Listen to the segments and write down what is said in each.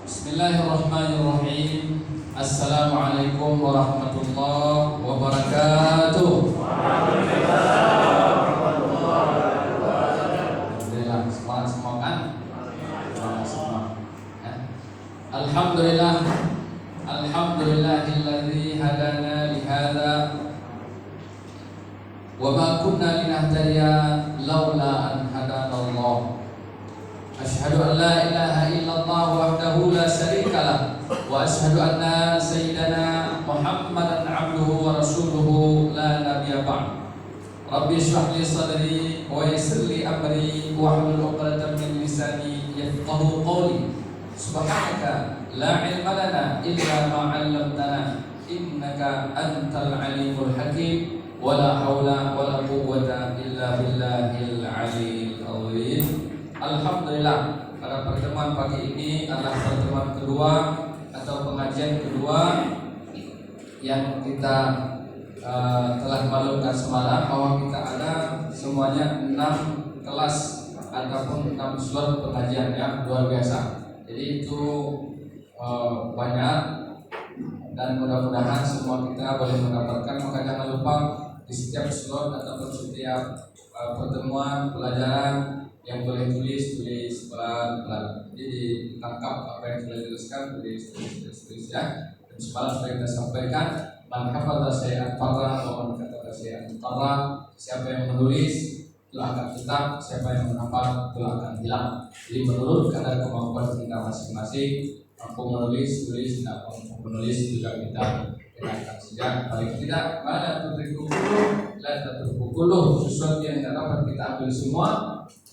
Bismillahirrahmanirrahim. Assalamualaikum warahmatullahi wabarakatuh. Alhamdulillah, semangat semua kan? Semangat semua. Ya. Alhamdulillah, alhamdulillahilladzi hadana lihada wa ma kunna linahtadiya laula an hadana Allah. Asyhadu an la ilaha illallah wahdahu la syarika lah wa asyhadu anna sayyidana Muhammadan abduhu wa rasuluhu la nabiyya ba'd. Rabbi shrah li sadri wa yassir li amri wahlul 'uqdatam min lisani yafqahu qawli. Subhanaka la ilma lana illa ma 'allamtana innaka antal alimul hakim wa la haula wa la quwwata illa billahil aliyyil azim. Alhamdulillah, pada pertemuan pagi ini adalah pertemuan kedua atau pengajian kedua yang kita telah maklumkan semalam bahwa kita ada semuanya 6 kelas ataupun 6 slot pengajian yang luar biasa. Jadi itu banyak dan mudah-mudahan semua kita boleh mendapatkan. Maka jangan lupa di setiap slot ataupun setiap pertemuan pelajaran yang boleh tulis pelan-pelan. Jadi ditangkap apa yang sudah dituliskan, tulis ya. Dan semalam sudah kita sampaikan, man hafadha syai'an farra wa man kataba syai'an tarra. Siapa yang menulis itu akan tetap, siapa yang menghafal itu akan hilang. Jadi menurut kadar kemampuan kita masing-masing, mampu menulis, tulis, tidak mampu menulis juga kita kenakan saja. Paling tidak mana tudriku kulluh la tatruku kulluh. Sesuatu yang tidak dapat kita ambil semua,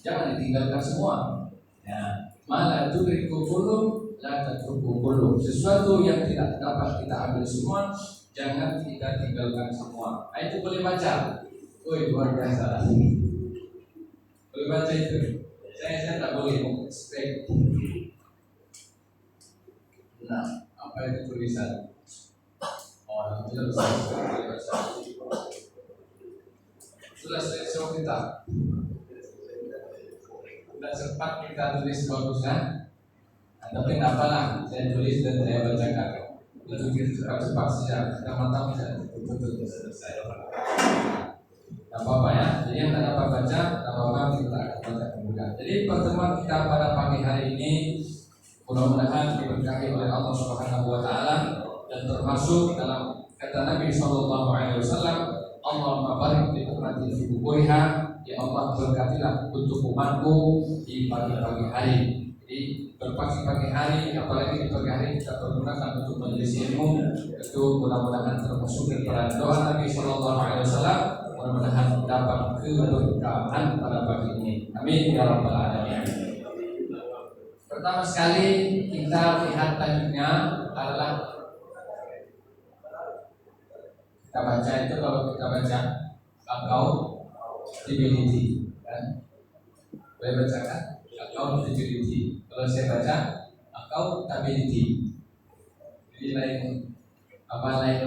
jangan ditinggalkan semua. Ya, mala tudriku kulluh la tatruku kulluh. Sesuatu yang tidak dapat kita ambil semua, jangan kita tinggalkan semua. Itu boleh baca. Woi, luar biasa. Boleh baca itu. Saya tak boleh mengekspek. Nah, apa itu tulisan? Oh, alhamdulillah bisa. Sudah selesai kita. Sudah sempat kita tulis bagusnya. Tapi tidak apalah, saya tulis dan saya bacakan. Lalu kita cepat saja, kita mantap saja. Betul selesai. Tidak apa-apa ya. Jadi yang tidak dapat baca, tidak apa-apa kita akan baca kemudian. Jadi pertemuan kita pada pagi hari ini mudah-mudahan diberkahi oleh Allah Subhanahu wa taala dan termasuk dalam kata Nabi sallallahu alaihi wasallam, Allahumma barik li ummati fi bukurha. Ya Allah, berkatilah untuk umatku di pagi-pagi hari. Jadi berpagi-pagi hari, apalagi di pagi hari kita pergunakan untuk majelis ilmu. Itu mudah-mudahan termasuk daripada doa Nabi sallallahu alaihi wasallam. Mudah-mudahan dapat keberkahan pada pagi ini. Amin ya rabbal alamin. Pertama sekali kita lihat tajuknya adalah, kita baca itu, kalau kita baca accountability kan? Boleh baca kan? Accountability. Kalau saya baca accountability. Jadi lain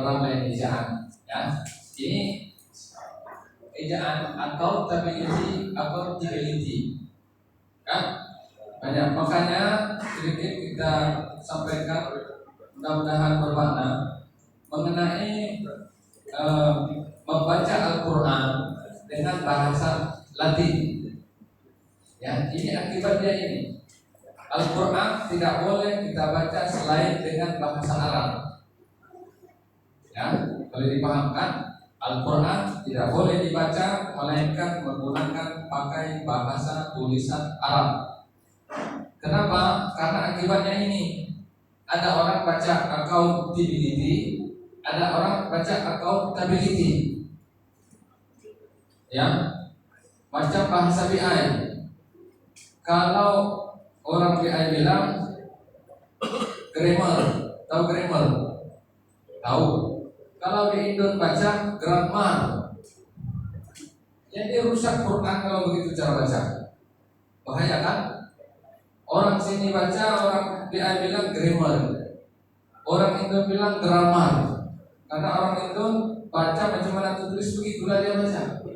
orang lain ejaan ya. Ini ejaan accountability kan? Banyak, makanya sedikit kita sampaikan, mudah-mudahan bermakna mengenai membaca Al-Quran dengan bahasa Latin. Ya, ini akibatnya ini. Al-Quran tidak boleh kita baca selain dengan bahasa Arab. Ya, boleh dipahamkan. Al-Quran tidak boleh dibaca melainkan menggunakan pakai bahasa tulisan Arab. Kenapa? Karena akibatnya ini. Ada orang baca accountability, ada orang baca accountability. Ya, macam bahasa BI. Kalau orang BI bilang grammar, tahu grammar? Tahu. Kalau di Indo baca grammar. Jadi rusak Quran kalau begitu cara baca. Bahaya kan? Orang sini baca, orang dia bilang grammar, orang Indo bilang grammar. Karena orang Indo baca macam mana tulis begitulah dia baca.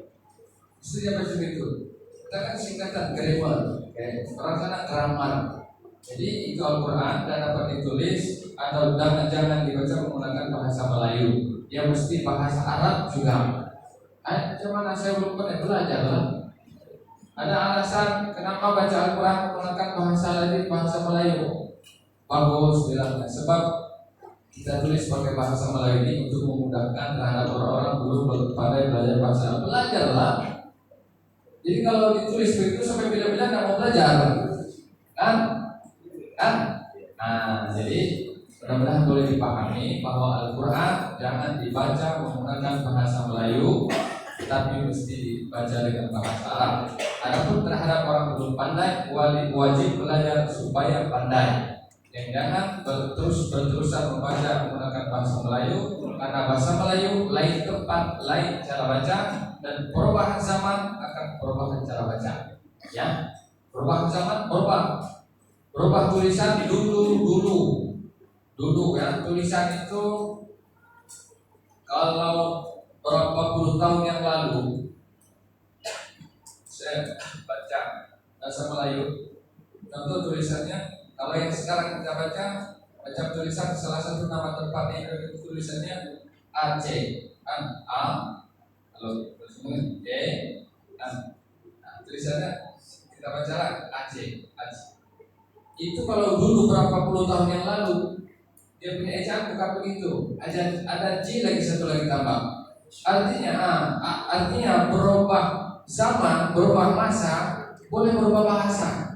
Mesti dia baca begitu. Kita kan singkatan grammar, orang sana grammar. Jadi itu Al-Quran dan dapat ditulis atau jangan dibaca menggunakan bahasa Melayu. Ya mesti bahasa Arab juga. Cuman saya belum pernah belajar lah. Ada alasan kenapa baca Al-Quran menggunakan bahasa lain, bahasa Melayu? Bagus bilangnya. Sebab kita tulis pakai bahasa Melayu ini untuk memudahkan terhadap orang-orang belum pandai belajar bahasa Arab. Belajarlah. Jadi kalau ditulis begitu sampai bila-bila nggak mau belajar, kan? Jadi mudah-mudahan boleh dipahami bahwa Al-Quran jangan dibaca menggunakan bahasa Melayu, tapi mesti dibaca dengan bahasa Arab. Adapun terhadap orang belum pandai, wajib belajar supaya pandai. Yang jangan berterusan membaca menggunakan bahasa Melayu, karena bahasa Melayu lain tempat, lain cara baca, dan perubahan zaman akan perubahan cara baca. Ya, perubahan zaman berubah tulisan dulu ya, tulisan itu kalau berapa puluh tahun yang lalu saya baca bahasa Melayu, contoh tulisannya. Kalau yang sekarang kita baca tulisan salah satu nama tempatnya itu tulisannya Aceh, A, kalau semua E, tulisannya kita baca Aceh. Itu kalau dulu berapa puluh tahun yang lalu dia punya ejaan bukan begitu. Ada J lagi satu lagi tambah. Artinya berubah zaman, berubah masa, boleh berubah bahasa.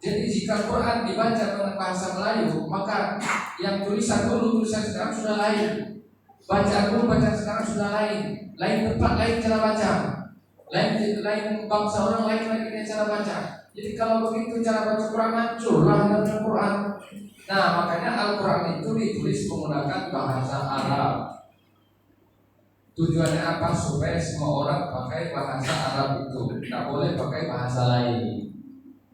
Jadi jika Quran dibaca dengan bahasa Melayu, maka yang tulisan sekarang sudah lain. Bacaan dulu, bacaan sekarang sudah lain. Lain tempat, lain cara baca. Lain bangsa orang, lain lagi cara baca. Jadi kalau begitu cara baca Quran hancurlah dengan Quran. Nah, makanya Al-Quran itu ditulis menggunakan bahasa Arab. Tujuannya apa? Supaya semua orang pakai bahasa Arab itu, tidak boleh pakai bahasa lain.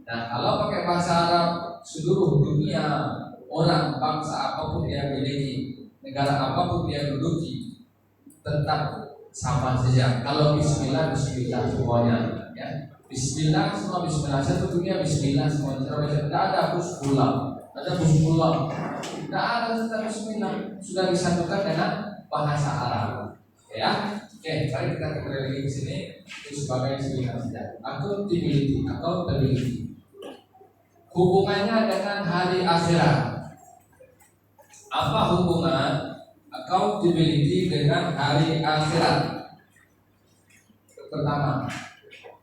Nah, kalau pakai bahasa Arab, seluruh dunia orang, bangsa apapun dia miliki, negara apapun dia duduki, tetap sama saja. Kalau Bismillah semuanya, ya. Bismillah semua Bismillah, satu dunia Bismillah semuanya. Tidak ada Bismillah, tidak ada tentang Bismillah. Sudah disatukan dengan bahasa Arab, ya. Oke, mari kita kembali lagi ke sini. Itu sebagai Bismillah saja. Accountability. Hubungannya dengan hari akhirat. Apa hubungan accountability dengan hari akhirat?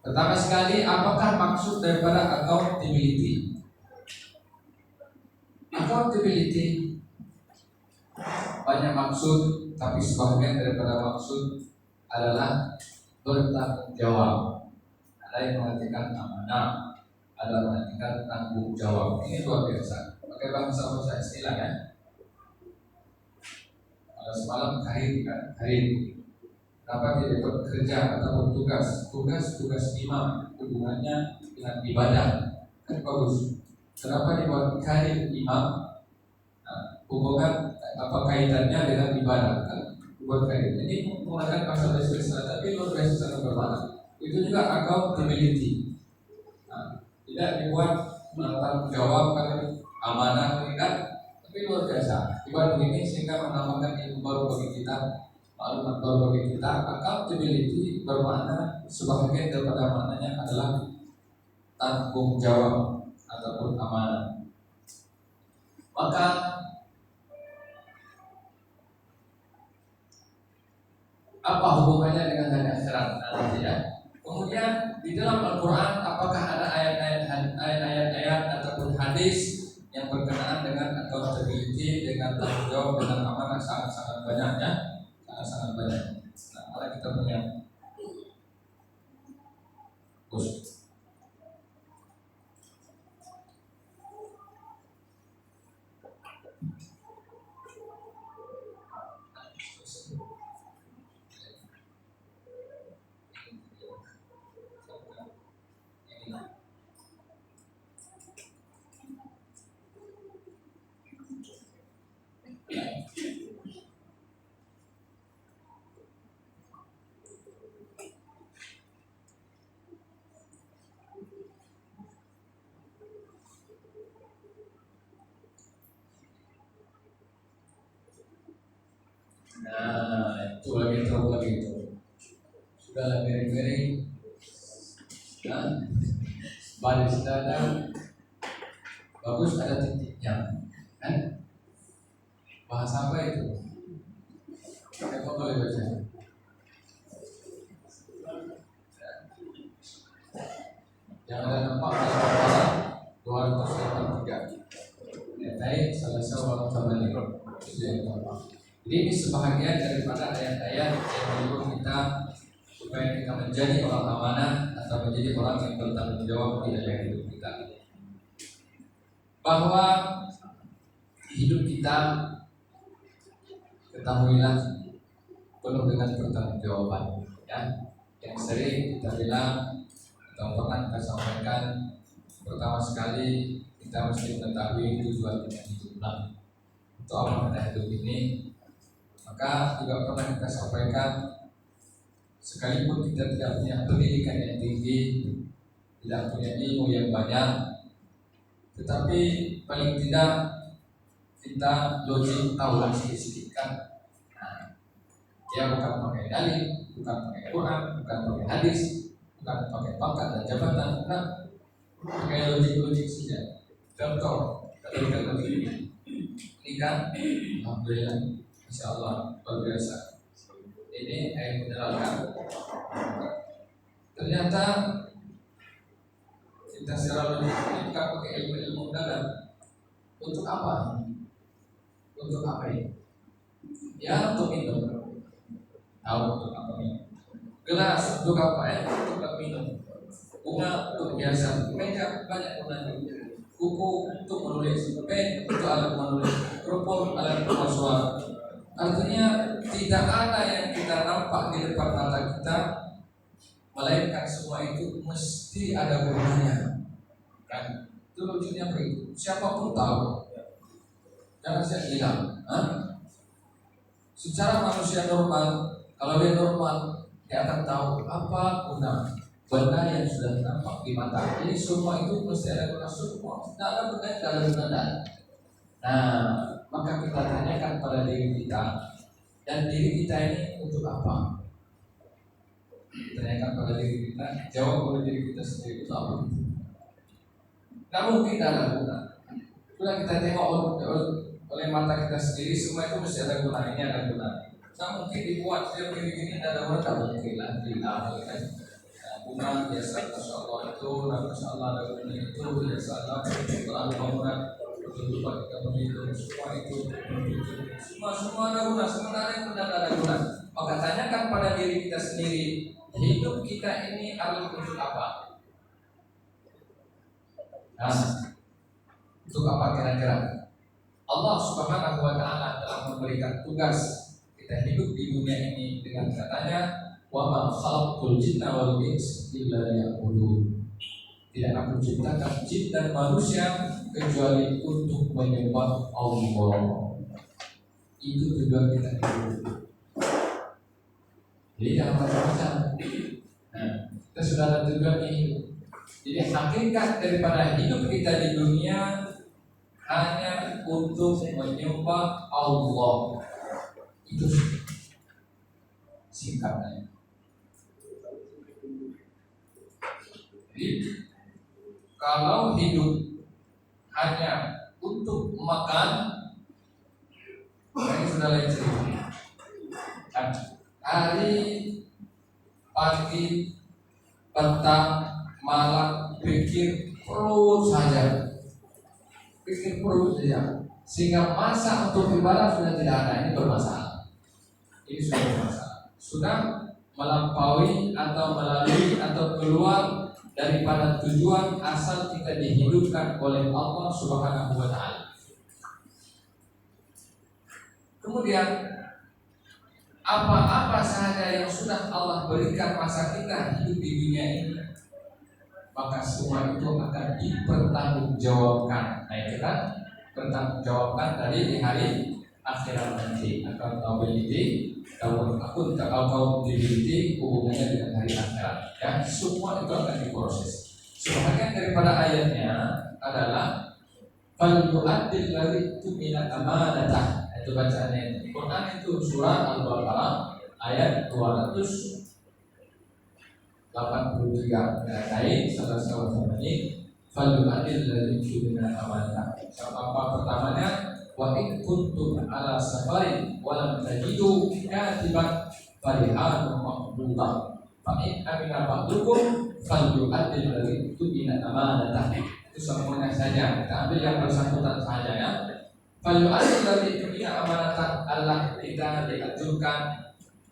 Pertama sekali, apakah maksud daripada accountability? Accountability banyak maksud, tapi sebagian daripada maksud adalah bertanggung jawab. Ada yang mengartikan amanah, ada menartikan tanggung jawab. Ini luar biasa. Pakai bahasa istilah ya. Kalau semalam karir. Kenapa tidak bekerja atau tugas imam hubungannya dengan ibadah? Kan bagus. Kenapa dibuat karir imam? Hubungan apa kaitannya dengan ibadah? Kan buat karir. Ini menggunakan bahasa istilah, tapi luar biasa sangat bermakna. Itu juga accountability. Tidak dibuat tanggung jawab kan amanah kan, tapi luar biasa. Dibuat begini sehingga menambahkan ilmu baru bagi kita, maklumat baru bagi kita. Accountability bermakna sebagian daripada maknanya adalah tanggung jawab ataupun amanah. Maka apa hubungannya dengan hari akhirat nanti ya? Kemudian di dalam Al-Quran apakah ada ayat-ayat ataupun hadis yang berkenaan dengan accountability, dengan tanggung jawab, dengan amanah? Sangat-sangat banyak ya, sangat-sangat banyak. Nah, kalau kita punya Nah, itu lagi terus lagi itu. Sudah miring-miring. Nah, baris dada bagus ada titiknya, kan? Bahasa apa itu? Siapa boleh baca? Yang ada nampak dalam kepala 283. Ayat salah seorang teman ini. Jadi ini sebahagian daripada ayat-ayat yang menyuruh kita supaya kita menjadi orang amanah atau menjadi orang yang bertanggung jawab di dalam hidup kita. Bahwa hidup kita, ketahuilah, penuh dengan pertanggungjawaban, ya. Yang sering kita bilang atau pernah kita sampaikan, pertama sekali kita mesti mengetahui tujuan kita hidup. Untuk apa kita hidup ini? Maka juga pernah kita sampaikan, sekalipun kita tidak punya pendidikan yang tinggi, tidak punya ilmu yang banyak, tetapi paling tidak kita logik tahulah sedikit kan. Ya bukan pakai dalil, bukan pakai Quran, bukan pakai hadis, bukan pakai pangkat dan jabatan, bukan pakai logik saja. Contoh, kalau kita begini, ini kan, alhamdulillah, insya Allah luar biasa. Ini air mineral kan. Ternyata kita secara logik kita pakai ilmu dalam. Untuk apa? Untuk apa ini? Ya untuk minum. Tahu untuk apa minum? Gelas untuk apa ya? Untuk minum. Bunga untuk biasa. Meja banyak gunanya. Buku untuk menulis, pen untuk alat menulis, telepon alat pengeras suara. Artinya tidak ada yang kita nampak di depan mata kita, melainkan semua itu mesti ada gunanya. Kan? Itu lucunya begitu. Siapapun tahu. Jangan saya bilang, secara manusia normal, kalau dia normal, dia akan tahu apa guna benda yang sudah nampak di mata. Jadi semua itu mesti ada guna semua. Tidak ada benda yang tidak ada guna. Nah, maka kita tanyakan pada diri kita, dan diri kita ini untuk apa? Tanyakan pada diri kita, jawab oleh diri kita sendiri, untuk apa? Tidak mungkin tidak ada guna. Sudah kita tengok oleh mata kita sendiri, semua itu mesti ada guna. Ini ada guna. Tidak mungkin dibuat dia begini tidak ada guna. Tak mungkin lah, kan? Bunga biasa, masya Allah itu, masya Allah ada guna itu, biasa Allah setelah bangunan untuk kita menghitung semua itu, semua ada guna, sementara yang benar ada guna. Maka tanyakan pada diri kita sendiri, hidup kita ini adalah untuk apa? Nah, untuk apa kira-kira? Allah Subhanahu wa Ta'ala telah memberikan tugas kita hidup di dunia ini dengan katanya, wa ma khalaqtul jinna wal insa illa liya'budun. Tidak aku ciptakan jin dan manusia kecuali untuk menyembah Allah. Itu tujuan kita hidup. Jadi jangan macam-macam. Nah, kita sudah ada tujuan hidup. Jadi hakikat daripada hidup kita di dunia hanya untuk menyembah Allah. Itu singkatnya. Jadi kalau hidup hanya untuk makan, ini sudah lain cerita. Hari pagi, petang, malam pikir perut saja, sehingga masa untuk ibadah sudah tidak ada. Ini bermasalah. Ini sudah bermasalah. Sudah melampaui atau melalui atau keluar daripada tujuan asal kita dihidupkan oleh Allah Subhanahu wa Ta'ala. Kemudian apa-apa saja yang sudah Allah berikan masa kita hidup di dunia ini, maka semua itu akan dipertanggungjawabkan. Nah, kita bertanggungjawabkan dari di hari akhirat nanti. Accountability, accountability hubungannya dengan hari akhirat. Ya, semua itu akan diproses. Sebagian daripada ayatnya adalah fal yu'addil ladzi tumina amanatah. Itu bacaannya. Quran itu surah Al-Baqarah ayat 283. Terkait salah satu ini falyu'addil ladzi yumina amanah. Apa pertamanya? Wa in kuntum ala safarin wa lam tajidu katiban farihanun maqbulah. Fa in amina ba'dukum falyu'addil ladzi yumina amanah. Itu semuanya saja. Kita ambil yang bersangkutan saja ya. Falyu'addil ladzi yumina amanah. Allah kita diajukan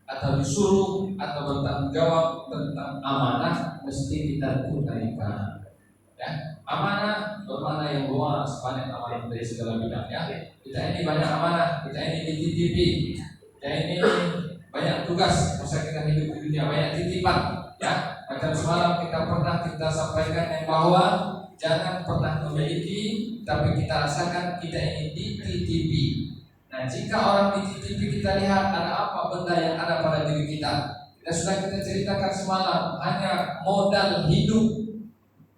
atau disuruh atau bertanggung jawab tentang amanah mesti kita tunaikan. Ya, amanah bermakna yang luas, banyak amanah dari segala bidang ya. Kita ini banyak amanah, kita ini dititipi, kita ini banyak tugas masa kita hidup di dunia, banyak titipan ya. Macam semalam kita sampaikan yang bahwa jangan pernah memiliki, tapi kita rasakan kita ini dititipi. Nah, jika orang dititipi kita lihat ada apa benda yang ada pada diri kita. Sudah kita ceritakan semalam, hanya modal hidup,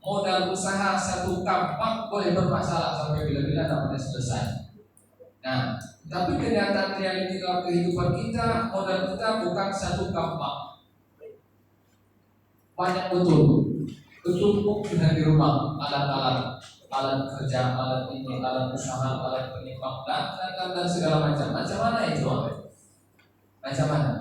modal usaha satu kampak boleh bermasalah sampai bila-bila namanya selesai. Nah, tapi kenyataan realiti dalam kehidupan kita, modal kita bukan satu kampak. Banyak betul. Betul sudah di rumah, alat kerja, alat ini, alat usaha, alat penyimak dan segala macam. Macam mana itu? Macam mana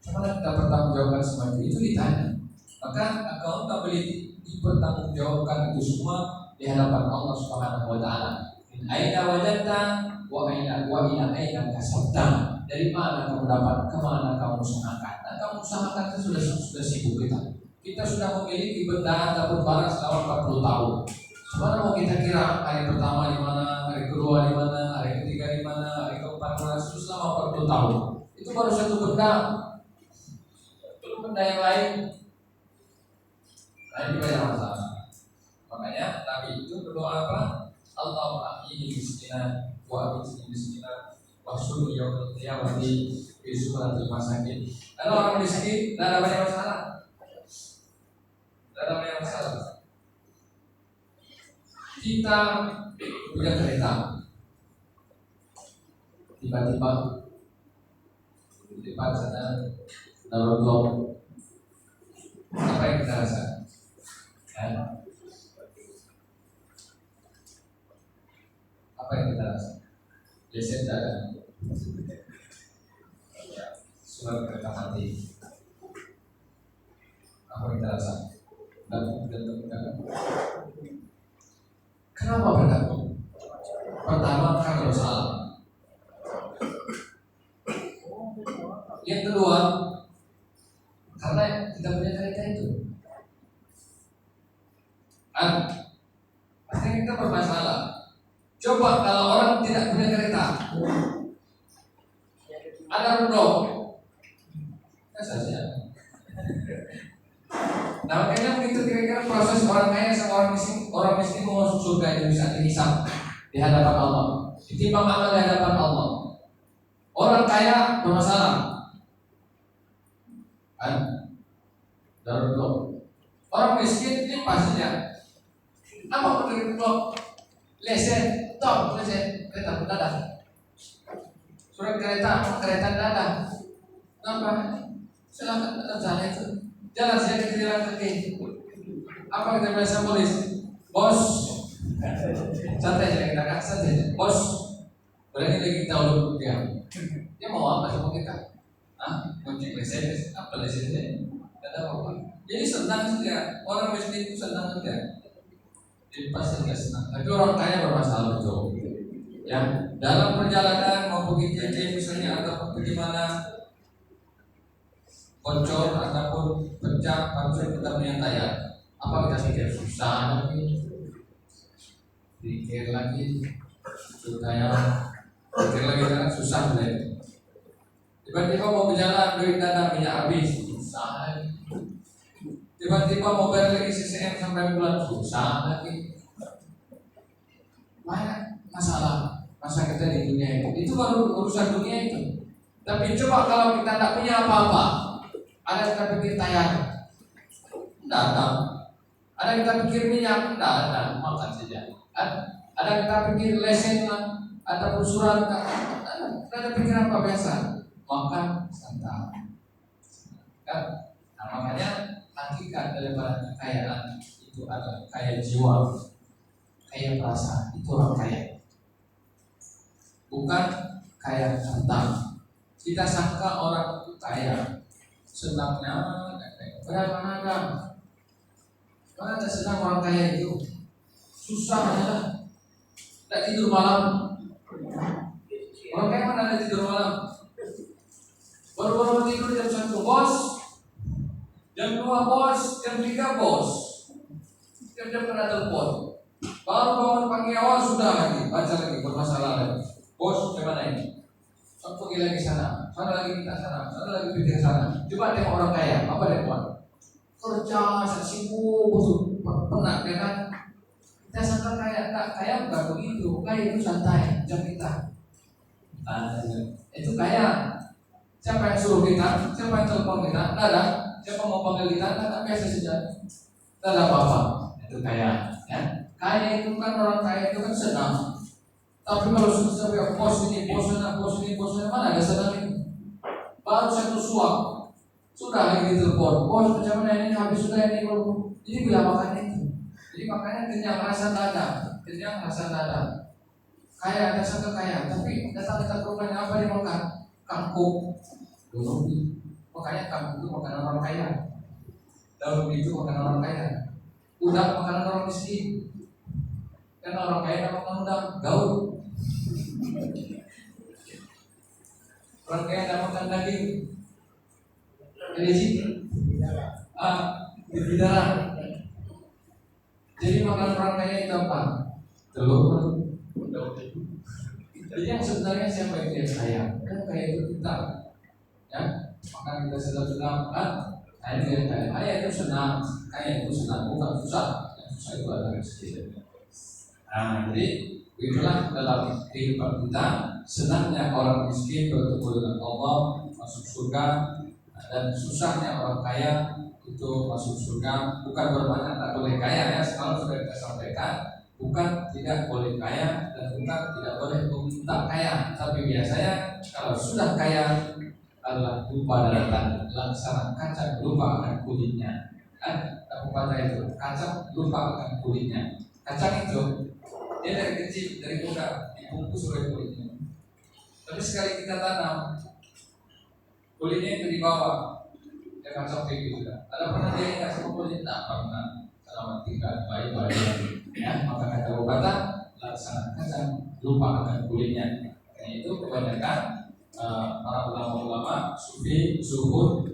kita bertanggungjawabkan semua itu ditanya. Maka accountability dipertanggungjawabkan itu semua di hadapan Allah Subhanahu wa taala. Min aina wajadta wa ila aina kasabta. Dari mana kamu dapat, kemana kamu usahakan. Nah, kamu usahakan itu sudah sibuk kita. Kita sudah memiliki benda ataupun barang selama 40 tahun. Sebenarnya mau kita kira hari pertama di mana, hari kedua di mana, hari ketiga di mana, hari keempat itu selama 40 tahun. Itu baru satu benda. Belum benda yang lain. Nah, ini banyak masalah. Makanya Nabi itu berdoa apa? Allahumma ahyini miskinan wa amitni miskinan wa suni yaumil qiyamati fi suratil masakin. Kalau orang miskin, tidak ada banyak masalah. Tidak ada banyak masalah. Kita punya kereta, tiba-tiba di depan sana naruh blok. Apa yang kita rasakan? Apa yang kita rasakan? Biasanya tidak ada surat kereta mati. Apa yang kita rasakan? Kenapa bergantung? Pertama karena salah. Yang kedua karena kita punya kereta itu. Akhirnya kita bermasalah. Coba kalau orang tidak punya kereta, ada roda, saja. Nah, makanya begitu kira-kira proses orang kaya sama orang miskin mau masuk surga itu bisa dihisab di hadapan Allah, ditimbang amal di hadapan Allah. Orang kaya bermasalah, darul. Orang miskin ini pastinya apa menurut blok lesen, kereta mendadak, surat kereta mendadak, apa? Silakan jalan itu. Jalan saya ke jalan kaki. Apa kita biasa polis? Bos, santai saja kita kan, santai. Bos, berarti lagi kita ulur dia. Dia mau apa sama kita? Kunci lesen, apa lesennya? Tidak apa. Jadi senang saja. Orang miskin itu senang saja. Jadi pasti tidak senang. Tapi orang kaya bermasalah betul. Yang dalam perjalanan mau pergi jajan misalnya atau pergi mana? Bocor ataupun pecah pancur kita punya tayar, apa kita pikir susah lagi, pikir lagi, tayar, pikir lagi kan susah lagi. Tiba-tiba mau berjalan duit dana minyak habis, susah lagi. Tiba-tiba mau bayar lagi CCM sampai bulan, susah lagi. Banyak masalah masa kita di dunia itu baru urusan dunia itu. Tapi coba kalau kita tidak punya apa-apa. Ada kita pikir tayar, tidak ada. Ada kita pikir minyak, tidak ada. Makan saja. Ada kita pikir lesen lah, ataupun surat, ada pikiran apa biasa? Makan santai. Kan? Nah, makanya hakikat daripada kekayaan itu adalah kaya jiwa, kaya perasaan. Itu orang kaya. Bukan kaya harta. Kita sangka orang itu kaya, senangnya berapa ada? Mana ada senang orang kaya itu? Susah aja. Tak tidur malam. Orang kaya mana ada tidur malam? Baru-baru tidur jam 1 bos, jam 2 bos, jam 3 bos, jam kena telepon. Baru bangun pagi awal sudah lagi baca lagi bermasalah lagi. Bos gimana ini? Pergi lagi sana lagi kita sana lagi pikir sana. Coba tengok orang kaya, apa dia buat? Kerja, sibuk, penat ya kan? Kita sangka kaya, tak kaya bukan begitu. Kaya itu santai, jam kita. Itu kaya. Siapa yang suruh kita? Siapa yang telepon kita? Tidak ada. Siapa mau panggil kita? Tidak, biasa saja. Tidak ada apa-apa. Itu kaya. Ya. Kaya itu kan orang kaya itu kan senang. Tapi kalau sudah bos ini, mana ada senang itu? Baru satu suap, sudah lagi ditelepon. Bos macam mana ini? Habis sudah ini belum. Jadi bila makan itu. Jadi makanya kenyang rasa dada, Kaya ada sangka kaya, tapi datang ke rumahnya apa dimakan? Kangkung. Dulu, makanya kangkung itu makanan orang kaya. Daun itu makanan orang kaya. Udang makanan orang miskin. Karena orang kaya makan udang, gaul. Orang kaya tidak makan daging. Religi, bidara. Jadi makanan orang kaya itu apa? Telur. Jadi yang sebenarnya siapa yang kaya? Kan kaya itu kita. Ya, maka kita sedang makan. Kaya itu yang kaya. Kaya itu senang. Bukan susah. Yang susah itu adalah rezeki. Nah, jadi itulah dalam kehidupan kita. Senangnya orang miskin bertemu dengan Allah, masuk surga, dan susahnya orang kaya itu masuk surga. Bukan bermakna tak boleh kaya ya, selalu sudah kita sampaikan. Bukan tidak boleh kaya dan bukan tidak boleh meminta kaya. Tapi biasanya kalau sudah kaya adalah lupa daratan, laksana kacang lupa akan kulitnya. Pepatah itu kacang lupa akan kulitnya. Kacang itu dia dari kecil, dari muda dibungkus oleh kulitnya. Tapi sekali kita tanam, kulitnya itu di bawah, dia kacang kayak gitu. Ada pernah dia ingat sama kulit? Tak pernah. Selamat tinggal baik-baik. Ya, maka kata pepatah, laksana kacang lupa akan kulitnya. Karena itu kebanyakan para ulama-ulama sufi, zuhud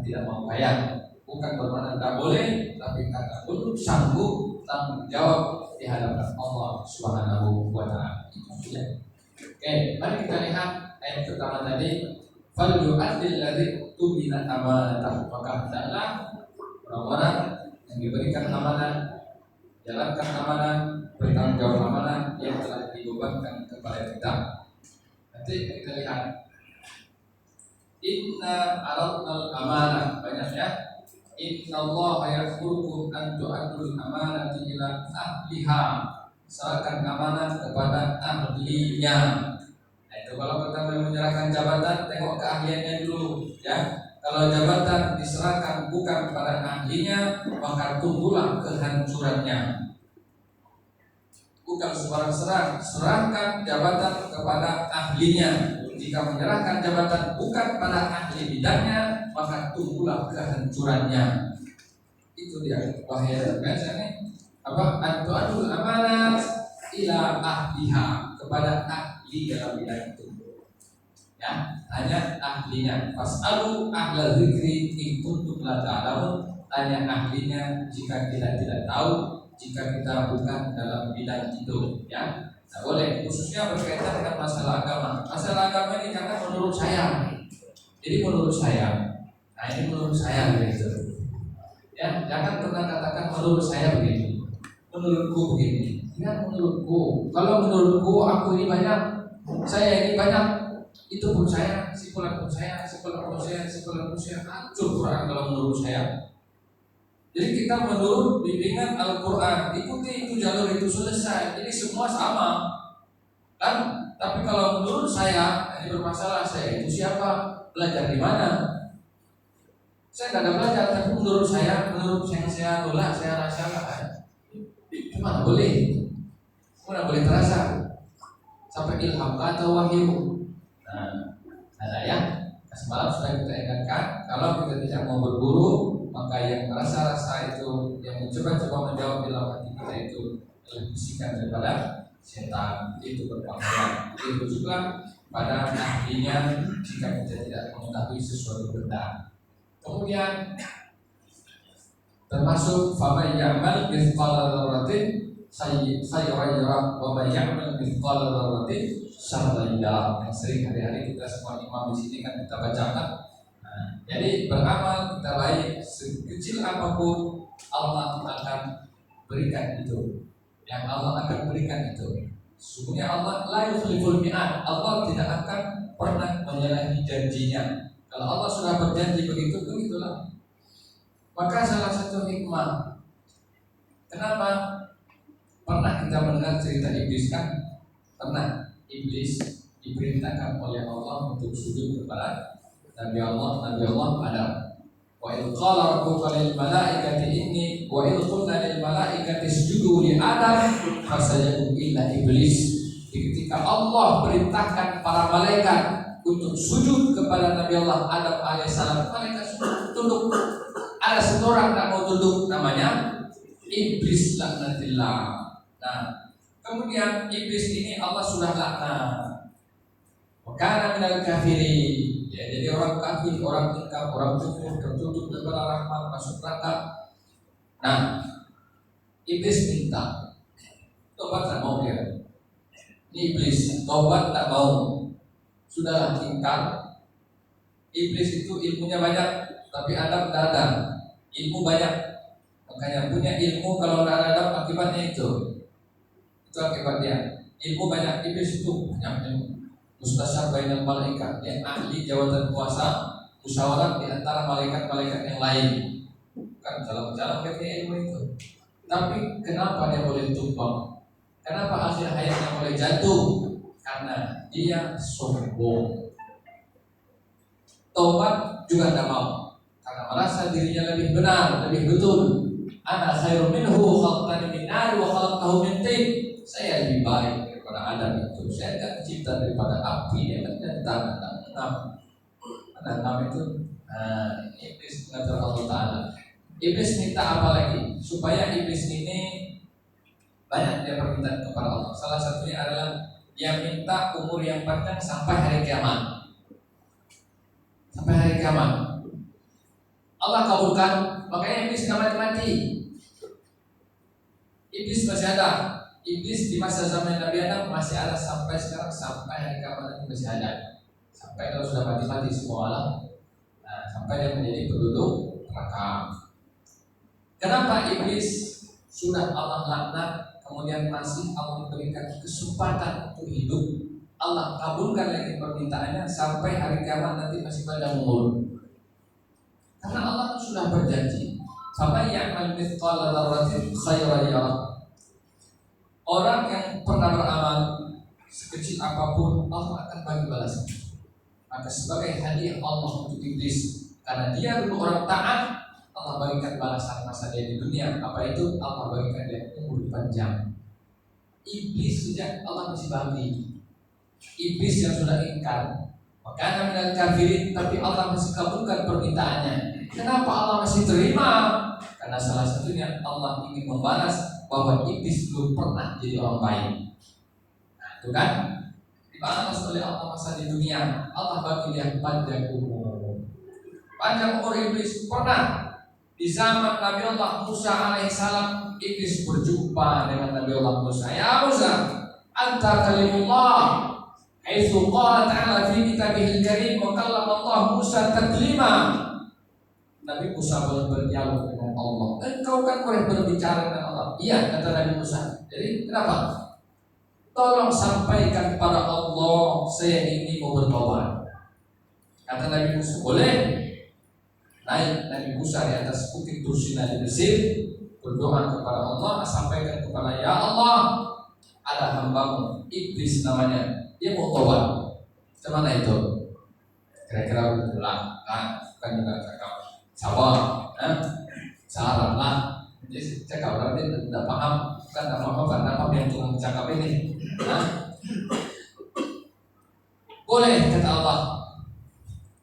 tidak mau kaya. Bukan bermakna tidak boleh, tapi kata untuk sanggup tanggung jawab di hadapan Allah Subhanahu wa Ta'ala. Oke, mari kita lihat ayat pertama tadi. Fal yu'addil ladzi tumina amanatah. Maka hendaklah orang-orang yang diberikan amanah, jalankan amanah, bertanggung jawab amanah yang telah dibebankan kepada kita. Nanti kita lihat. Inna aradnal amanah, banyak ya. Inna Allah ya'murukum an tu'addul amanati ila ahliha. Serahkan amanah kepada ahlinya. Nah, itu kalau kita menyerahkan jabatan, tengok keahliannya dulu ya. Kalau jabatan diserahkan bukan kepada ahlinya, maka tunggulah kehancurannya. Bukan sembarang serahkan jabatan kepada ahlinya. Jika menyerahkan jabatan bukan pada ahli bidangnya, maka tunggulah kehancurannya. Itu dia bahaya biasanya. Apa? Antu'adul amanat ila ahliha, kepada ahli dalam bidang itu. Ya, tanya ahlinya. Fas'alu ahla dzikri in kuntum la ta'lamun. Tanya ahlinya jika kita tidak tahu, jika kita bukan dalam bidang itu, ya. Nah, boleh, khususnya berkaitan dengan masalah agama. Masalah agama ini karena menurut saya. Jadi menurut saya. Nah, ini menurut saya begitu. Ya, jangan pernah katakan menurut saya begini. Menurutku begini. Ya, menurutku. Kalau menurutku aku ini banyak, saya ini banyak, itu pun saya, simpulan pun saya, hancur Quran kalau menurut saya. Jadi kita menurut bimbingan Al-Quran, ikuti itu jalur itu selesai. Jadi semua sama, kan? Tapi kalau menurut saya ini bermasalah, saya itu siapa? Belajar di mana? Saya tidak ada belajar, tapi menurut yang saya tolak, saya rasakan. Cuma boleh, mana boleh terasa sampai ilham atau wahyu. Nah, ada ya. Semalam sudah kita ingatkan, kalau kita tidak mau berburu, maka yang rasa-rasa itu, yang mencoba-coba menjawab dalam hati kita itu lebih bisikan daripada setan, itu berpakaian. Itu juga pada ahlinya jika kita tidak mengetahui sesuatu benda. Kemudian termasuk faman ya'mal mithqala dzarratin khairan yarah wa man ya'mal mithqala dzarratin syarran yarah. Yang sering hari-hari kita semua imam di sini kan kita bacakan. Nah, jadi beramal kita baik sekecil apapun Allah akan berikan itu. Yang Allah akan berikan itu. Sesungguhnya Allah la yukhliful mi'ad. Allah tidak akan pernah menyalahi janjinya. Kalau Allah sudah berjanji begitu, begitulah. Maka salah satu hikmah, kenapa pernah kita mendengar cerita iblis kan? Pernah iblis diperintahkan oleh Allah untuk sujud kepada Nabi Allah Adam. Wa idh qala rabbuka lil malaikati inni wa idh qulna lil malaikati isjudu li Adam fasajadu illa iblis. Ketika Allah perintahkan para malaikat untuk sujud kepada Nabi Allah Adam alaihissalam, malaikat tunduk. Ada satu orang tak mau tunduk, namanya iblis laknatillah. Nah, kemudian iblis ini Allah sudah laknat. Karena minal kafirin, ya, jadi orang kafir, orang ingkar, orang kufur, tertutup daripada rahmat, masuk neraka. Nah, iblis minta tobat, tak mau dia. Ini iblis tobat tak mau, sudahlah ingkar. Iblis itu ilmunya banyak, tapi Adam tidak ada ilmu banyak. Makanya punya ilmu kalau tidak ada Adam, akibatnya itu akibatnya. Ilmu banyak, iblis itu banyak ilmu. Mustasyar bainal malaikat, yang ahli jawatan kuasa musyawarah di antara malaikat-malaikat yang lain. Kan dalam katanya ilmu itu. Tapi kenapa dia boleh tumbang? Kenapa akhir hayatnya boleh jatuh? Karena dia sombong. Tobat juga tidak mau, karena merasa dirinya lebih benar, lebih betul. Ana khairum minhu khalaqtani min nar wa khalaqtahu min tin. Saya lebih baik daripada Adam itu. Saya tidak tercipta daripada api, ya kan? Dan tanah itu iblis mengatur Allah Ta'ala. Iblis minta apa lagi? Supaya iblis ini banyak dia permintaan kepada Allah. Salah satunya adalah dia minta umur yang panjang sampai hari kiamat. Sampai hari kiamat Allah kabulkan, makanya iblis tidak mati-mati. Iblis masih ada. Iblis di masa zaman Nabi Adam masih ada sampai sekarang, sampai hari kiamat masih ada. Sampai kalau sudah mati-mati semua alam, nah, sampai dia menjadi penduduk neraka. Kenapa iblis sudah Allah laknat, kemudian masih Allah berikan kesempatan untuk hidup? Allah kabulkan lagi permintaannya sampai hari kiamat nanti masih pada umur. Karena Allah sudah berjanji, "Faman ya'mal mithqala dzarratin khairan yarah." Orang yang pernah beramal sekecil apapun, Allah akan bagi balasan. Maka sebagai hadiah Allah untuk iblis, karena dia dulu orang taat, Allah bagikan balasan masa dia di dunia. Apa itu? Allah bagikan dia umur panjang. Iblis sejak Allah masih bagi. Iblis yang sudah ingkar, maka minal kafirin, tapi Allah masih kabulkan permintaannya. Kenapa Allah masih terima? Karena salah satunya Allah ingin membalas bahwa iblis belum pernah jadi orang baik. Nah, itu kan dibalas oleh Allah masa di dunia. Allah bagi dia panjang umur. Panjang umur iblis pernah. Di zaman Nabi Allah Musa alaihissalam, iblis berjumpa dengan Nabi Allah Musa. Ya Musa, anta kalimullah. Haitsu qala ta'ala fi kitabihil karim wa kallama Allah Musa taklima. Nabi Musa berdialog dengan Allah. Engkau kan boleh berbicara dengan Allah. Iya, kata Nabi Musa. Jadi kenapa? Tolong sampaikan kepada Allah, saya ini mau bertobat. Kata Nabi Musa, boleh. Naik Nabi Musa di atas bukit Tursina di Mesir, berdoa kepada Allah, sampaikan kepada, ya Allah, ada hambamu, iblis namanya. dia mau tobat. Kemana itu? Kira-kira pulang, kan juga cakap sabar, saran lah. Jadi cakap orang ini tidak paham, kan tidak paham yang tukang cakap ini. Boleh kata Allah,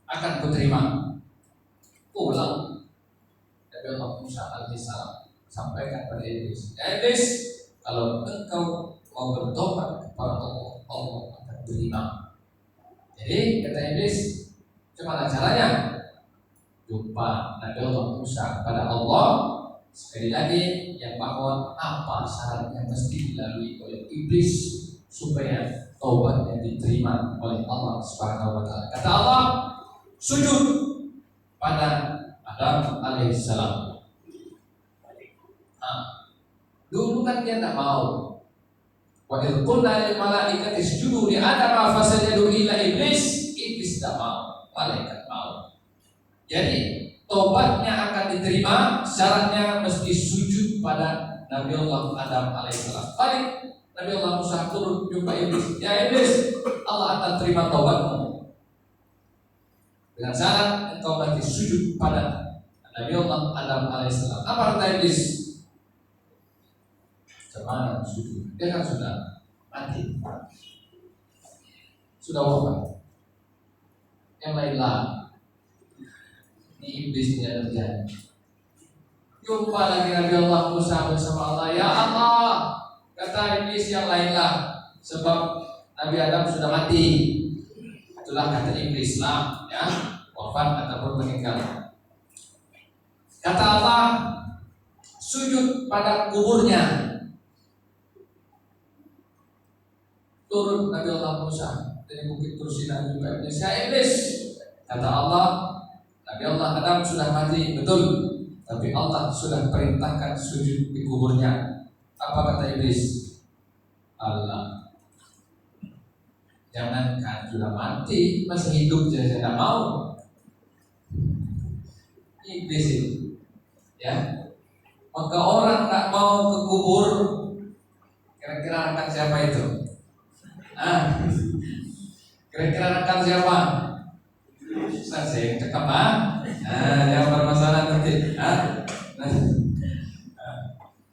akan kuterima. Pulang. Nabi Allah Musa alaihissalam sampaikan pada Iblis, ya Iblis, kalau engkau mau bertobat kepada Allah, Allah akan terima. Jadi kata Iblis, gimana caranya? Jumpa Nabi Allah Musa pada Allah. Sekali lagi yang bahwa apa syarat yang mesti dilalui oleh Iblis supaya taubatnya diterima oleh Allah Subhanahu wa taala. Kata Allah, sujud pada Adam alaihissalam. Dulu kan dia tidak mau. Wa idh qulna lil malaikati isjudu li Adam fasajadu illa iblis. Iblis tidak mau, malaikat mau. Jadi tobatnya akan diterima, syaratnya mesti sujud pada Nabi Allah Adam alaihissalam. Balik Nabi Allah Musa turun jumpa Iblis. Ya Iblis, Allah akan terima tobatmu dengan syarat engkau mesti sujud pada Nabi Allah Adam alaihissalam. Apa kata Iblis? Cuman sujud, dia kan sudah mati, sudah wafat. Yang lainlah, ini iblisnya terjadi. Jumpa lagi Nabi Allah Musa bersama Allah. Ya Allah, kata iblis yang lainlah, sebab Nabi Adam sudah mati. Itulah kata iblis lah, ya, wafat ataupun meninggal. Kata Allah, sujud pada kuburnya. Turun Nabi Allah Musa dari bukit Tursina juga Iblis. Ya Iblis, kata Allah, Nabi Allah Adam sudah mati, betul, tapi Allah sudah perintahkan sujud di kuburnya. Apa kata Iblis? Allah, jangankan sudah mati, masih hidup saja tidak mau. Iblis itu, ya. Maka orang tak mau ke kubur, kira-kira akan siapa itu? Kira-kira akan siapa? Saya yang cakap, yang bermasalah nanti.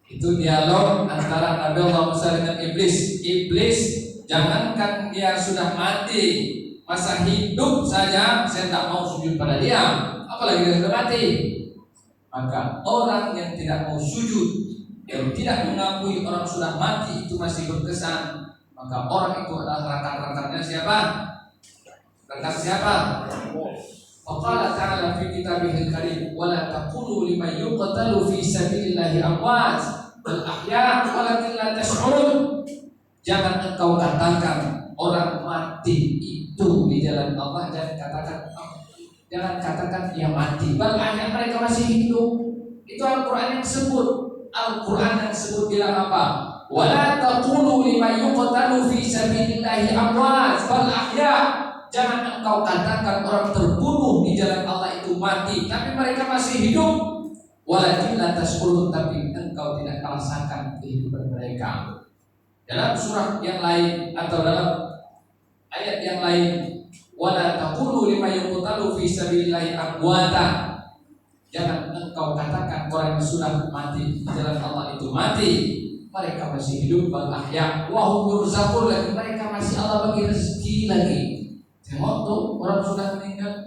Itu dialog antara Nabi Allah Musa dengan Iblis. Iblis, jangankan dia sudah mati, masa hidup saja saya tak mau sujud pada dia, apalagi dia sudah mati. Maka orang yang tidak mau sujud, yang tidak mengakui orang sudah mati itu masih berkesan, maka orang itu adalah rekan-rekannya siapa? Rekan siapa? Faqala ta'ala fi kitabihil karim wa la taqulu liman yuqtalu fi sabilillahi amwat bal ahya walakin la tash'urun. Jangan engkau katakan orang mati itu di jalan Allah, jangan katakan dia mati, bal ahya, mereka masih hidup. Itu Al-Qur'an yang sebut. Al-Qur'an yang sebut bilang apa? Wala taqulu liman yuqtalu fi sabilillahi amwat bal ahya. Jangan engkau katakan orang terbunuh di jalan Allah itu mati, tapi mereka masih hidup. Walakin la tashkurun, tapi engkau tidak merasakan kehidupan mereka. Dalam surah yang lain atau dalam ayat yang lain, wala taqulu liman yuqtalu fi sabilillahi amwata. Jangan engkau katakan orang yang sudah mati di jalan Allah itu mati, mereka masih hidup, bal ahya wa hum yurzaqun, lagi mereka masih Allah bagi rezeki lagi. Tengok tuh, orang sudah meninggal.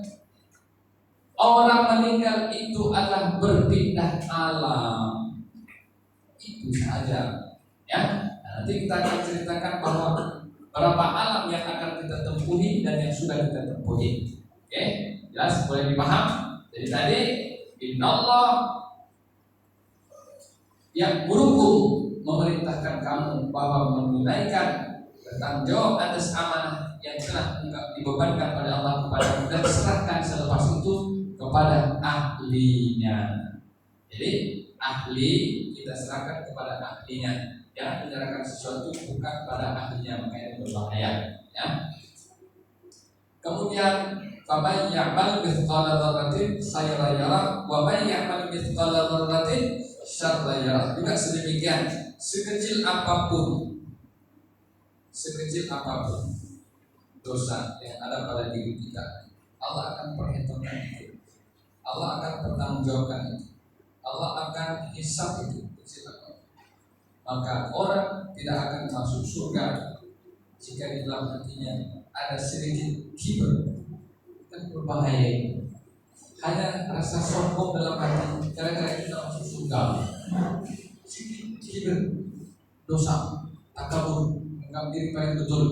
Orang meninggal itu adalah berpindah alam. Itu saja, ya. Nanti kita akan ceritakan bahwa berapa alam yang akan kita tempuhi dan yang sudah kita tempuhi. Oke, jelas, boleh dipaham? Jadi tadi Innallaha yang berhukum memerintahkan kamu bahwa menunaikan bertanggung jawab atas amanah yang telah dibebankan pada Allah kepada dan serahkan selepas itu kepada ahlinya. Jadi ahli kita serahkan kepada ahlinya. Jangan menyerahkan sesuatu bukan pada ahlinya, makanya itu berbahaya. Ya. Kemudian faman ya'mal mithqala dzarratin khairan yarah wa man ya'mal mithqala dzarratin syarran yarah. Juga sedemikian, sekecil apapun dosa yang ada pada diri kita, Allah akan perhitungkan itu. Allah akan bertanggungjawabkan itu. Allah akan hisab itu. Maka orang tidak akan masuk surga jika di dalam hatinya ada sedikit kibur. Kan berbahaya. Hanya rasa sombong dalam hati, gara-gara itu tidak masuk surga. Kibur, dosa, takabur, menganggap diri paling betul,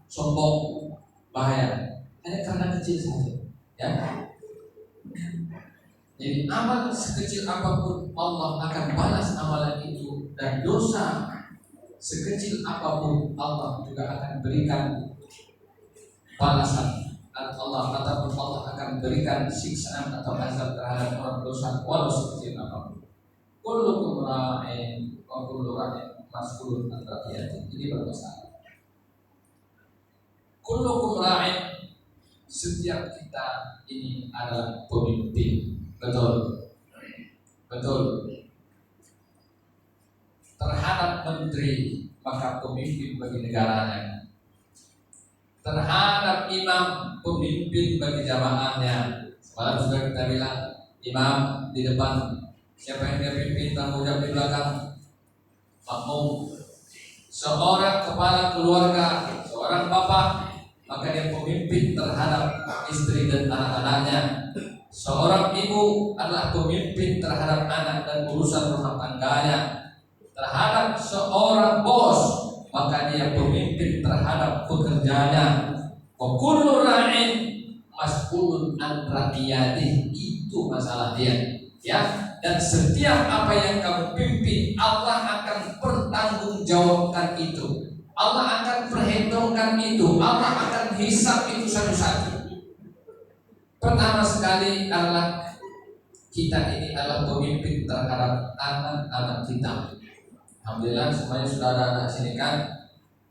sombong, bahaya. Hanya karena kecil saja. Ya. Jadi amal sekecil apapun Allah akan balas amalan itu, dan dosa sekecil apapun Allah juga akan berikan balasan. Allah ataupun Allah akan berikan siksaan atau azab terhadap orang dosa walau sekecil apapun. Kullukum ra'in wa kullu ra'in mas'ulun an ra'iyati. Ini bermasalah. Kullukum ra'in, setiap kita ini adalah pemimpin. Betul. Terhadap menteri, maka pemimpin bagi negaranya. Terhadap imam, pemimpin bagi jamaahnya. Semalam sudah kita bilang, imam di depan, siapa yang dia pimpin, tanggung jawab di belakang, makmum. Seorang kepala keluarga, seorang bapak, maka dia pemimpin terhadap istri dan anak-anaknya. Seorang ibu adalah pemimpin terhadap anak dan urusan rumah tangganya. Terhadap seorang bos, maka dia pemimpin terhadap pekerjaannya. Wa kullu ra'in mas'ulun an ra'iyatihi. Itu masalah dia. Ya, dan setiap apa yang kamu pimpin, Allah akan pertanggungjawabkan itu. Allah akan perhitungkan itu. Allah akan hisab itu satu-satu. Pertama sekali adalah kita ini adalah pemimpin terhadap anak-anak kita. Alhamdulillah semuanya sudah ada anak sini kan?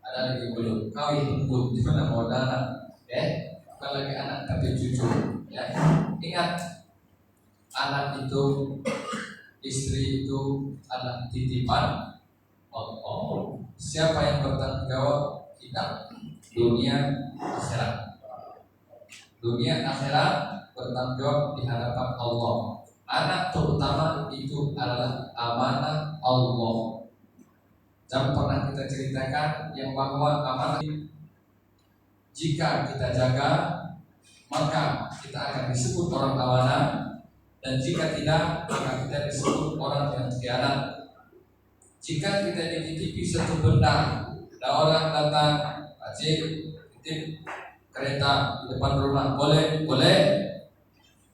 Ada lagi belum? Kawin belum? Gimana mau ada anak? Bukan lagi anak tapi cucu. Ya, ingat, anak itu, istri itu adalah titipan Allah. Siapa yang bertanggung jawab? Kita. Dunia akhirat. Dunia akhirat bertanggung jawab di hadapan Allah. Anak terutama itu adalah amanah Allah. Jangan pernah kita ceritakan yang bahwa amanah jika kita jaga, maka kita akan disebut orang amanah, dan jika tidak, maka kita disebut orang yang khianat. Jika kita dititipi satu benda, ada orang datang, Pakcik, titip kereta di depan rumah, boleh,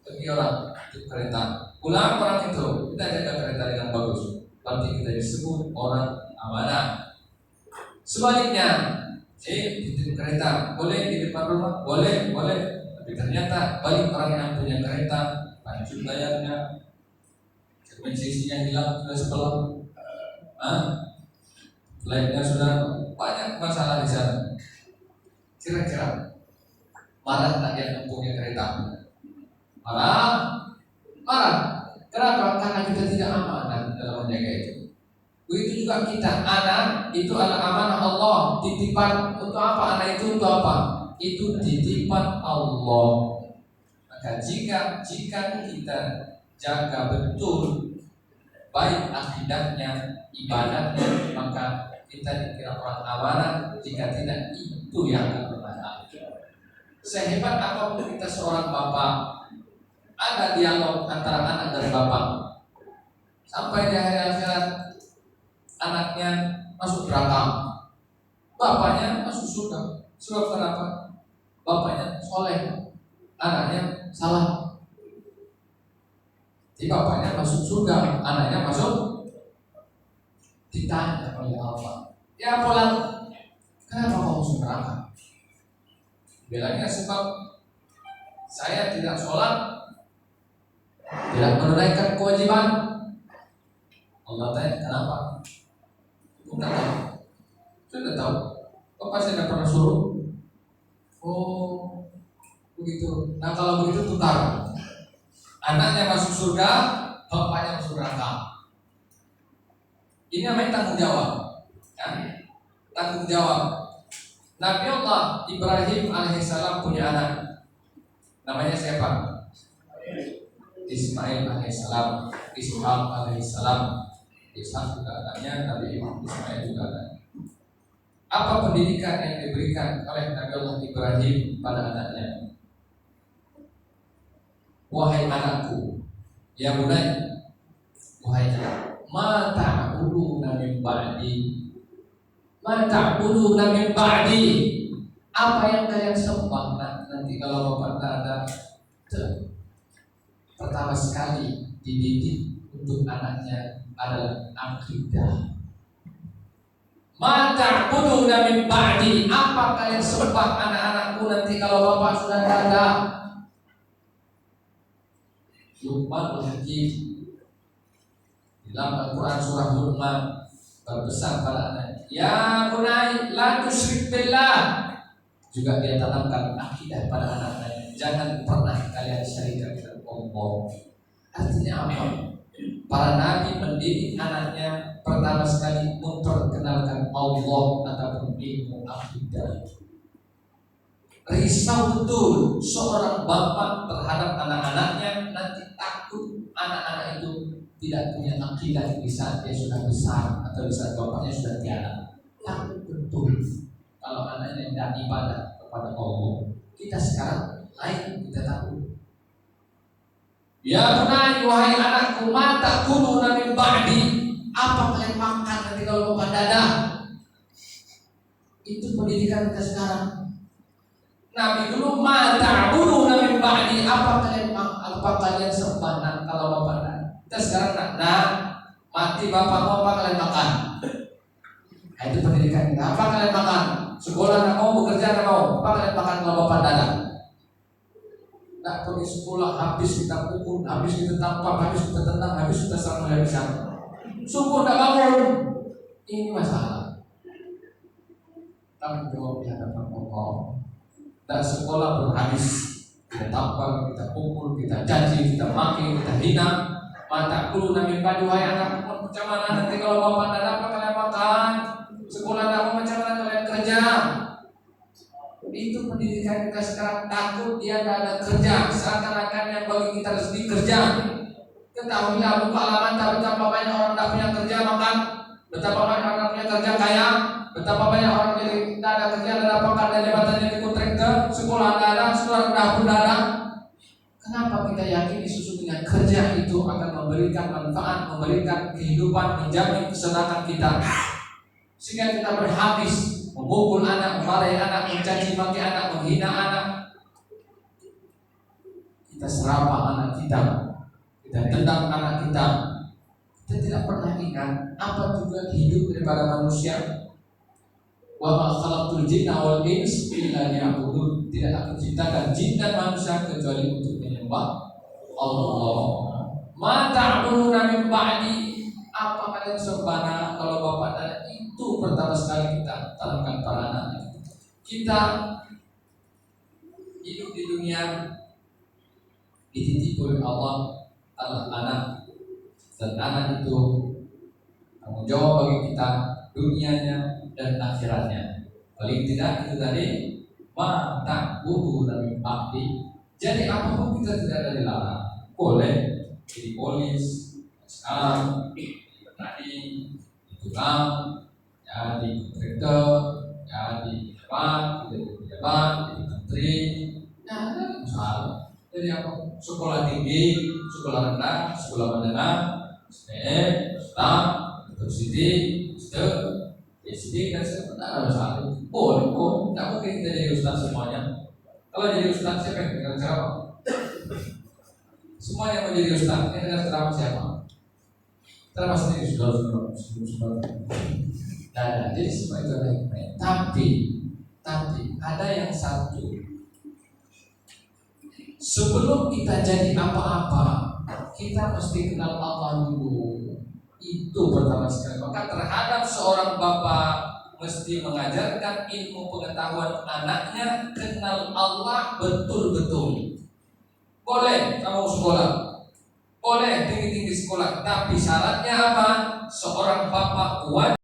pergi orang titip kereta, pulang orang itu, kita jaga kereta dengan bagus, berarti kita disebut orang amanah. Sebaliknya, titip kereta, boleh di depan rumah, boleh, tapi ternyata balik orang yang punya kereta, lanjut layarnya, cermin sisinya hilang sudah sebelah, flightnya sudah banyak masalah di sana. Kira-kira marah tak yang punya kereta? Marah. Kenapa? Karena kita tidak amanah dalam menjaga itu. Begitu juga kita, anak itu adalah amanah Allah, titipan. Untuk apa anak itu? Untuk apa? Itu titipan Allah. Maka jika kita jaga betul baik akidahnya, ibadahnya, maka kita dikira orang amanah. Jika tidak, itu yang akan bermasalah. Sehebat apapun kita seorang bapak, ada dialog antara anak dan bapak, sampai di hari akhirat anaknya masuk neraka, bapaknya masuk surga. Sebab kenapa? Bapaknya soleh, anaknya salah. Jadi bapaknya masuk surga, anaknya masuk. Ditanya oleh Allah, ya pola, kenapa kamu masuk neraka? Bilangnya sebab saya tidak sholat, tidak menunaikan kewajiban. Allah tanya kenapa? Sudah tahu. Kok pasti tidak pernah suruh? Oh, begitu. Nah kalau begitu tukar. Anaknya masuk surga, bapaknya masuk neraka. Ini namanya tanggung jawab. Ya? Tanggung jawab. Nabi Allah Ibrahim alaihissalam punya anak. Namanya siapa? Ismail alaihissalam, Ishak alaihissalam. Ishak juga anaknya, Nabi Ismail juga anaknya. Apa pendidikan yang diberikan oleh Nabi Allah Ibrahim pada anaknya? Wahai anakku, ya bunai, wahai anak, ma ta'buduna min ba'di, ma ta'buduna min ba'di. Apa yang kalian sembah nanti kalau bapak tak ada? Pertama sekali dididik untuk anaknya adalah akidah. Ma ta'buduna min ba'di. Apa kalian sembah anak-anakku nanti kalau bapak sudah tak ada? Luqman Hakim dalam Al-Quran surah Luqman berpesan pada anaknya, ya bunai la tusyrik billah. Juga dia tanamkan akidah pada anak-anaknya, jangan pernah kalian syirikkan dengan Allah. Artinya apa? Para nabi mendidik anaknya pertama sekali memperkenalkan Allah ataupun ilmu akidah. Risau betul seorang bapak terhadap anak-anaknya, nanti takut anak-anak itu tidak punya akidah di saat dia sudah besar atau di saat bapaknya sudah tiada. Takut betul kalau anaknya tidak ibadah kepada Allah. Kita sekarang lain, kita takut. Ya bunai, wahai anakku, ma ta'kuluna min ba'di. Apa kalian makan nanti kalau bapak dada? Itu pendidikan kita sekarang. Nabi dulu ma ta'buduna min ba'di. Apa kalian sembah kalau bapak nak? Kita sekarang nak mati bapak, apa kalian makan? Nah, itu pendidikan kita. Apa kalian makan? Sekolah nak mau, bekerja nak mau. Apa kalian makan kalau bapak datang? Tak pergi sekolah, habis kita pukul, habis kita tampar, habis kita tendang, habis kita serang habis-habisan. Subuh tak bangun. Ini masalah. Tanggung jawab di hadapan Allah. Dan sekolah berhabis, kita tampar, kita pukul, kita caci, kita maki, kita hina. Mata kulu nabi baju wahai anak, macam mana nanti kalau bapak tidak dapat kalian makan? Sekolah tidak macam mana kalian kerja? Itu pendidikan kita sekarang. Takut dia tidak ada kerja, seakan-akan yang bagi kita rezeki kerja. Ketahuilah buka halaman betapa banyak orang tidak punya kerja makan, betapa banyak orang punya kerja kaya, betapa banyak orang yang tidak ada kerja dan apa karena jabatannya di kontraktor, sekolah tidak ada, sekolah pun tidak ada. Kenapa kita yakin sesungguhnya kerja itu akan memberikan manfaat, memberikan kehidupan, menjamin kesenangan kita, sehingga kita berhabis memukul anak, memarahi anak, mencaci maki anak, menghina anak. Kita serapah anak kita, kita tendang anak kita. Kita tidak pernah ingat apa tujuan hidup daripada manusia. Wa ma khalaqtul jinna wal insa illa liya'budun. Tidak aku ciptakan jin dan manusia kecuali untuk menyembah Allah. Ma ta'buduna min ba'di. Apa kalian sembah kalau bapak dan itu pertama sekali kita tanamkan para anak. Kita hidup di dunia dititip oleh Allah adalah anak, dan anak itu tanggung jawab bagi kita dunianya dan akhiratnya. Paling tidak itu tadi ma ta'buduna min ba'di. Jadi apapun kita tidak ada dilarang. Boleh jadi polis, sekarang tadi tukang, jadi kontraktor, jadi pejabat, jadi menteri, ya ada masalah. Jadi apa? Sekolah tinggi, sekolah rendah, sekolah menengah, SPM, staff, university, SD dan sebagainya, ada masalah. Boleh, tidak mungkin kita jadi ustaz semuanya. Kalau jadi ustaz siapa yang dengar ceramah? Semua yang mau jadi ustaz, yang dengar ceramah siapa? Ceramah sendiri sudah. Nah, jadi semua itu ada hikmah. Tapi ada yang satu. Sebelum kita jadi apa-apa, kita mesti kenal Allah dulu. Itu pertama sekali. Maka terhadap seorang bapak mesti mengajarkan ilmu pengetahuan anaknya kenal Allah betul-betul. Boleh kamu sekolah, boleh tinggi-tinggi sekolah, tapi syaratnya apa? Seorang bapak wajib